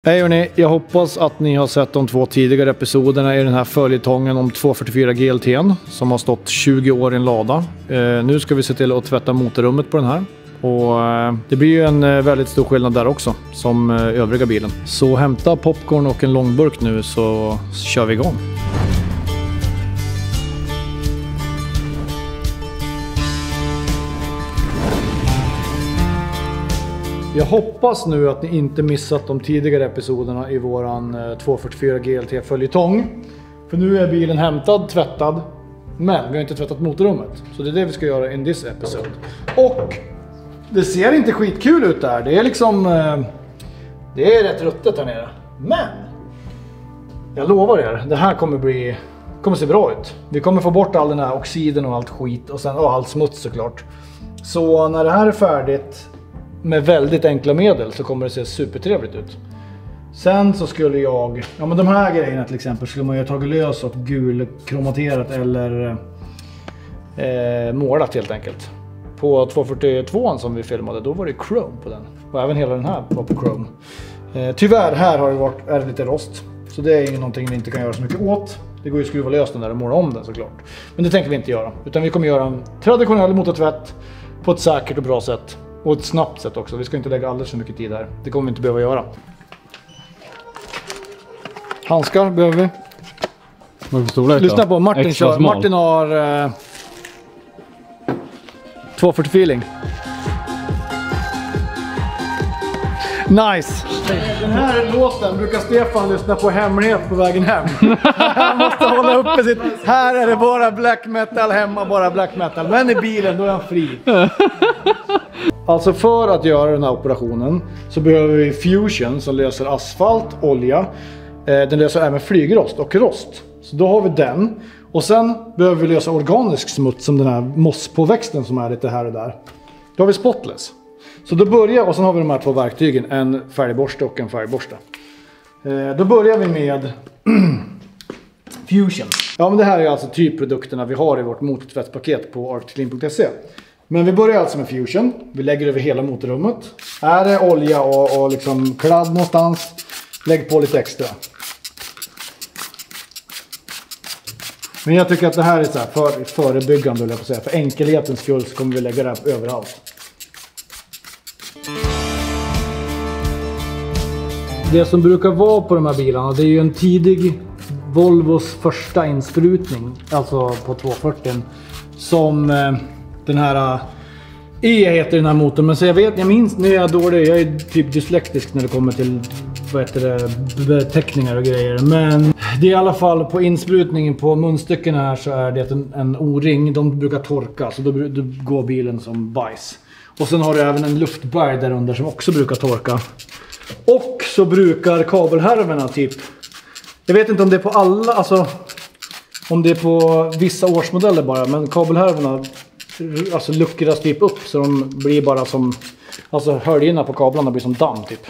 Hej hörni, jag hoppas att ni har sett de 2 tidigare episoderna i den här följetongen om 244 GLT:n som har stått 20 år i en lada. Nu ska vi se till att tvätta motorrummet på den här. Och det blir ju en väldigt stor skillnad där också, som övriga bilen. Så hämta popcorn och en långburk nu så kör vi igång. Jag hoppas nu att ni inte missat de tidigare episoderna i våran 244 GLT följetong. För nu är bilen hämtad, tvättad, men vi har inte tvättat motorrummet. Så det är det vi ska göra in this episode. Och det ser inte skitkul ut där. Det är liksom, det är rätt ruttet här nere. Men jag lovar er, det här kommer se bra ut. Vi kommer få bort all den här oxiden och allt skit och sen allt smuts såklart. Så när det här är färdigt med väldigt enkla medel så kommer det se supertrevligt ut. Sen så skulle jag, ja men de här grejerna till exempel skulle man ju ha tagit lös och gulkromaterat eller målat helt enkelt. På 242 som vi filmade, då var det chrome på den. Och även hela den här var på chrome. Tyvärr här har det är det lite rost. Så det är ju någonting vi inte kan göra så mycket åt. Det går ju att skruva lös den där och måla om den såklart. Men det tänker vi inte göra. Utan vi kommer göra en traditionell motortvätt på ett säkert och bra sätt. Och ett snabbt sätt också. Vi ska inte lägga alldeles för mycket tid här. Det kommer vi inte behöva göra. Handskar behöver vi. Vad för storlek då? Lyssna på Martin kör. Martin har 240 feeling. Nice! Den här låten brukar Stefan lyssna på hemlighet på vägen hem. Han måste hålla uppe sitt. Här är det bara black metal, hemma bara black metal. Men i bilen då är han fri. Alltså för att göra den här operationen så behöver vi Fusion som löser asfalt, olja. Den löser även flygrost och rost. Så då har vi den. Och sen behöver vi lösa organisk smuts som den här mosspåväxten som är lite här och där. Då har vi Spotless. Så då börjar, och sen har vi de här 2 verktygen, en färgborste och en färgborste. Då börjar vi med Fusion. Ja men det här är alltså typprodukterna vi har i vårt motortvättspaket på arcticlean.se. Men vi börjar alltså med Fusion. Vi lägger över hela motorrummet. Är det olja och liksom kladd någonstans, lägg på lite extra. Men jag tycker att det här är så här förebyggande, vill jag säga. För enkelhetens skull så kommer vi lägga det här överallt. Det som brukar vara på de här bilarna, det är ju en tidig Volvos första insprutning. Alltså på 240. Som den här heter den här motorn. Men så jag minns när jag är dålig. Jag är typ dyslektisk när det kommer till beteckningar och grejer. Men det är i alla fall på insprutningen på munstycken här så är det en O-ring. De brukar torka så då går bilen som bajs. Och sen har du även en luftberg där under som också brukar torka. Och så brukar kabelhärvorna typ. Jag vet inte om det är på alla, alltså om det är på vissa årsmodeller bara. Men kabelhärvorna alltså luckras typ upp så de blir bara som, alltså höljerna på kablarna blir som damm typ.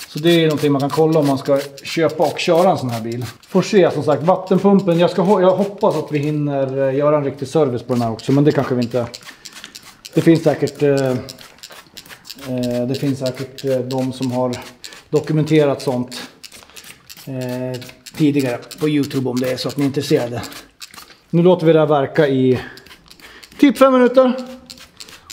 Så det är någonting man kan kolla om man ska köpa och köra en sån här bil. Får se som sagt, vattenpumpen, jag hoppas att vi hinner göra en riktig service på den här också, men det kanske vi inte. Det finns säkert de som har dokumenterat sånt tidigare på YouTube om det är så att ni är intresserade. Nu låter vi det här verka i typ 5 minuter.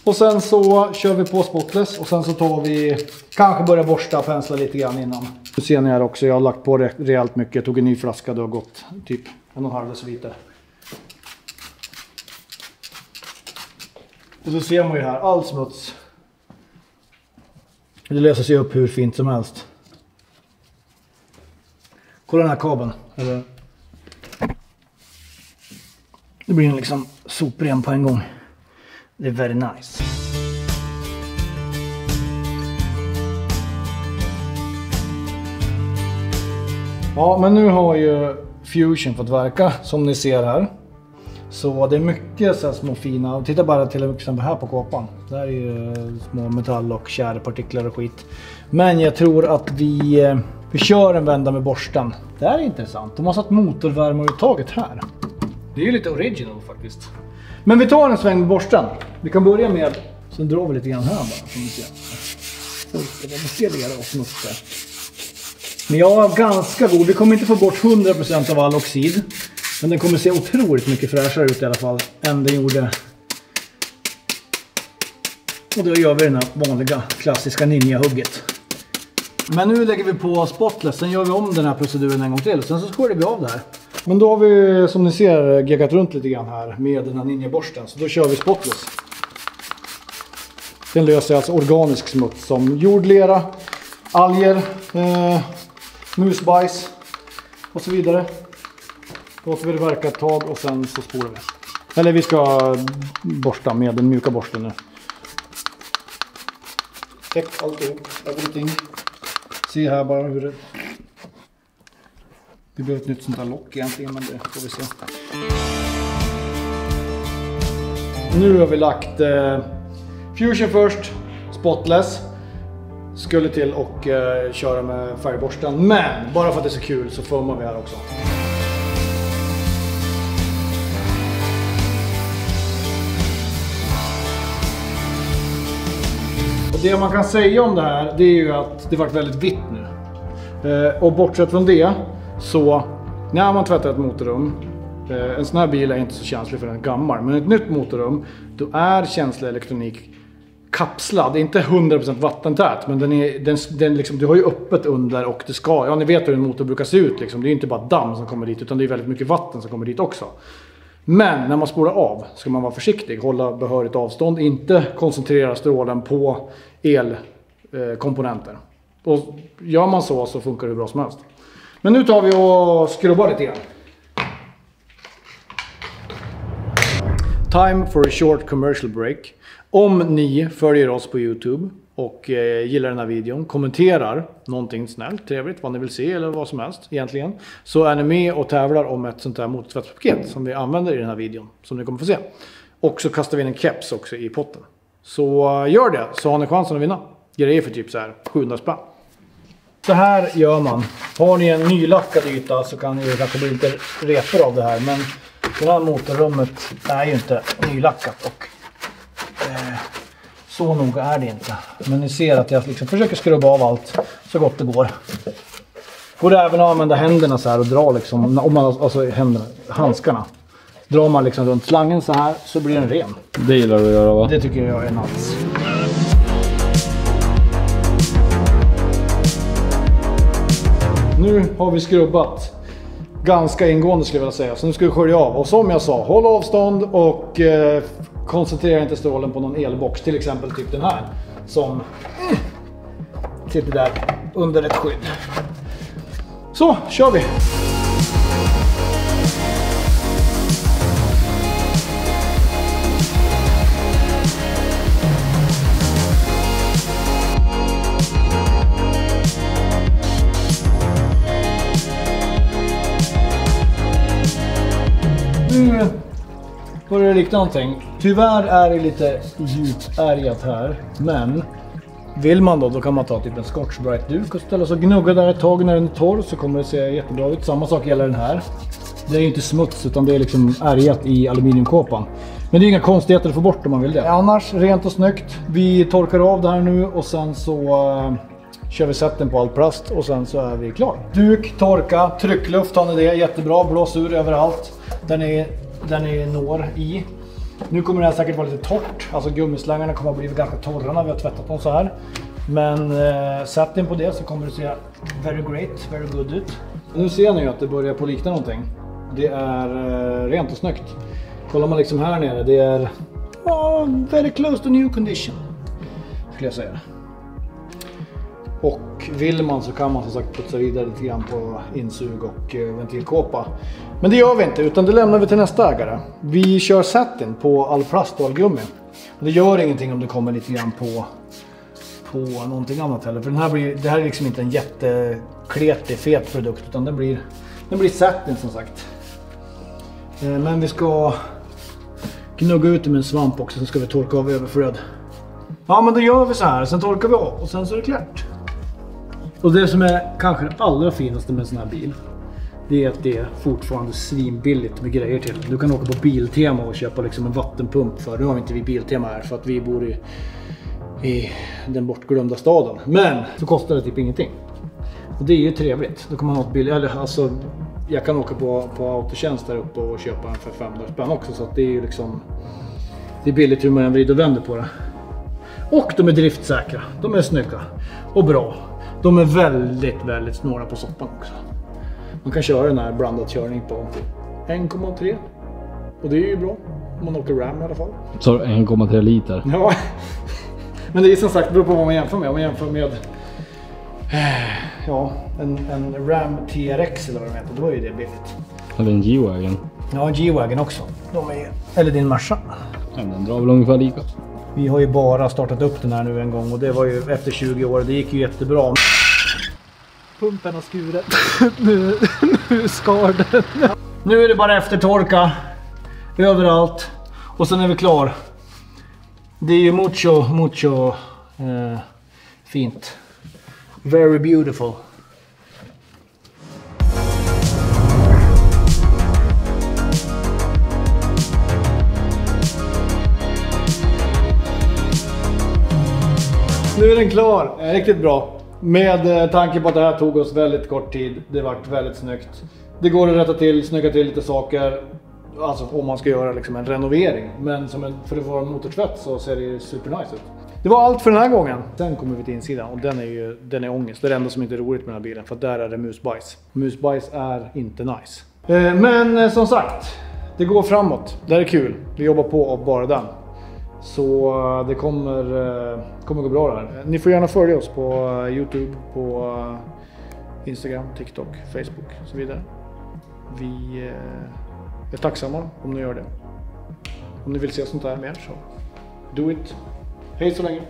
Och sen så kör vi på Spotless. Och sen så tar vi, kanske börja borsta och pensla lite grann innan. Nu ser ni här också, jag har lagt på rejält mycket. Jag tog en ny flaska, det har gått typ 1,5 deciliter. Och så ser man ju här, all smuts. Det löser sig upp hur fint som helst. Kolla den här kabeln. Det blir liksom sopren på en gång. Det är very nice. Ja, men nu har ju Fusion fått verka som ni ser här. Så det är mycket så här små fina. Titta bara till exempel här på kåpan. Där är ju små metall och kärpartiklar och skit. Men jag tror att vi kör en vända med borsten. Det här är intressant. De har satt motorvärmeuttaget här. Det är ju lite original faktiskt. Men vi tar en sväng med borsten. Vi kan börja med, sen drar vi lite grann här bara som vi ser. Vi ser det och smuts där. Men jag är ganska god. Vi kommer inte få bort 100% av all oxid. Men den kommer se otroligt mycket fräschare ut i alla fall än den gjorde. Och då gör vi den här vanliga klassiska ninja-hugget. Men nu lägger vi på spotless. Sen gör vi om den här proceduren en gång till. Sen så sköljer vi av det här. Men då har vi, som ni ser, geggat runt lite grann här med den här ninja-borsten. Så då kör vi spotless. Den löser alltså organisk smuts som jordlera, alger, musbajs och så vidare. Då låter vi det verka ett tag och sen så spolar vi. Eller vi ska borsta med den mjuka borsten nu. Täck alltihop, everything. Se här bara hur det... Vi behöver ett nytt sånt här lock egentligen, men det får vi se. Nu har vi lagt Fusion först, spotless. Skulle till och köra med färgborsten. Men bara för att det är så kul så formar vi här också. Och det man kan säga om det här, det är ju att det varit väldigt vitt nu. Och bortsett från det, så när man tvättar ett motorrum, en sån här bil är inte så känslig för den är gammal, men ett nytt motorrum, då är känslig elektronik kapslad. Det är inte 100% vattentät, men den liksom, du har ju öppet under och det ska, ja ni vet hur en motor brukar se ut liksom. Det är inte bara damm som kommer dit, utan det är väldigt mycket vatten som kommer dit också. Men när man spolar av ska man vara försiktig, hålla behörigt avstånd, inte koncentrera strålen på elkomponenter. Och gör man så funkar det bra som helst. Men nu tar vi och skrubbar lite grann. Time for a short commercial break. Om ni följer oss på YouTube och gillar den här videon, kommenterar någonting snällt, trevligt, vad ni vill se eller vad som helst egentligen, så är ni med och tävlar om ett sånt här motortvättspaket som vi använder i den här videon, som ni kommer få se. Och så kastar vi in en keps också i potten. Så gör det, så har ni chansen att vinna. Grejer för typ så här 700 spänn. Så här gör man. Har ni en nylackad yta så kan ni kanske bli lite repor av det här, men det här motorrummet är ju inte nylackat och så noga är det inte. Men ni ser att jag liksom försöker skrubba av allt så gott det går. Går det även att använda händerna så här och dra liksom, om man, alltså händerna, handskarna. Drar man liksom runt slangen så här så blir den ren. Det gillar du att göra, va? Det tycker jag är nice. Nu har vi skrubbat ganska ingående skulle jag vilja säga. Så nu ska vi skölja av. Och som jag sa, håll avstånd och koncentrera inte strålen på någon elbox. Till exempel typ den här. Som sitter där under ett skydd. Så, kör vi! Nu börjar det likna någonting. Tyvärr är det lite djupärgat här. Men vill man då kan man ta typ en Scotch Brite duk och ställa sig och gnugga där ett tag när den är torr, så kommer det se jättebra ut. Samma sak gäller den här. Det är ju inte smuts utan det är liksom ärgat i aluminiumkåpan. Men det är inga konstigheter att få bort om man vill det. Annars rent och snyggt. Vi torkar av det här nu och sen så kör vi sätten på all plast och sen så är vi klar. Duk, torka, tryckluft har ni det, jättebra, blås ur överallt där ni når i. Nu kommer det här säkert vara lite torrt, alltså gummislangarna kommer att bli ganska torra när vi har tvättat dem så här. Men sätt in på det så kommer det se very great, very good ut. Nu ser ni ju att det börjar på likna någonting. Det är rent och snyggt. Kollar man liksom här nere, det är very close to new condition, skulle jag säga. Och vill man så kan man som sagt putsa vidare lite grann på insug och ventilkåpa. Men det gör vi inte, utan det lämnar vi till nästa ägare. Vi kör satin på all plast och all gummi. Det gör ingenting om det kommer lite grann på någonting annat heller. För det här är liksom inte en jättekletig, fet produkt, utan den blir satin som sagt. Men vi ska gnugga ut det med en svamp också, så ska vi torka av överflöd. Ja, men då gör vi så här, sen torkar vi av och sen så är det klart. Och det som är kanske det allra finaste med en sån här bil, det är att det är fortfarande svinbilligt med grejer till. Du kan åka på Biltema och köpa liksom en vattenpump för. Nu har inte vi Biltema här för att vi bor i den bortglömda staden. Men så kostar det typ ingenting. Och det är ju trevligt. Då kan man ha ett billigt, eller alltså jag kan åka på autotjänst där uppe och köpa en för 500 spänn också, så att det är ju liksom, det är billigt hur man än vrider och vänder på det. Och de är driftsäkra, de är snygga och bra. De är väldigt snåla på soppan också. Man kan köra den här blandad körning på 1,3 och det är ju bra om man åker Ram i alla fall. Så 1,3 liter. Ja, men det är som sagt, beror på vad man jämför med. Om man jämför med en Ram TRX eller vad de heter, då är ju det billigt. Eller en G-Wagon. Ja, en G-Wagon också. De är, eller din Merca. Ja, den drar väl ungefär lika. Vi har ju bara startat upp den här nu en gång och det var ju efter 20 år. Det gick ju jättebra. Pumpen har skurit. nu skar den. Nu är det bara eftertorka överallt och sen är vi klar. Det är ju mucho fint. Very beautiful. Nu är den klar. Riktigt bra. Med tanke på att det här tog oss väldigt kort tid. Det vart väldigt snyggt. Det går att rätta till, snygga till lite saker. Alltså om man ska göra liksom en renovering. Men för att vara en motortvätt så ser det supernice ut. Det var allt för den här gången. Sen kommer vi till insidan och den är ångest. Det är det enda som inte är roligt med den här bilen. För där är det musbajs. Musbajs är inte nice. Men som sagt, det går framåt. Det här är kul. Vi jobbar på av bara den. Så det kommer gå bra där. Ni får gärna följa oss på YouTube, på Instagram, TikTok, Facebook och så vidare. Vi är tacksamma om ni gör det. Om ni vill se sånt här mer så do it. Hej så länge!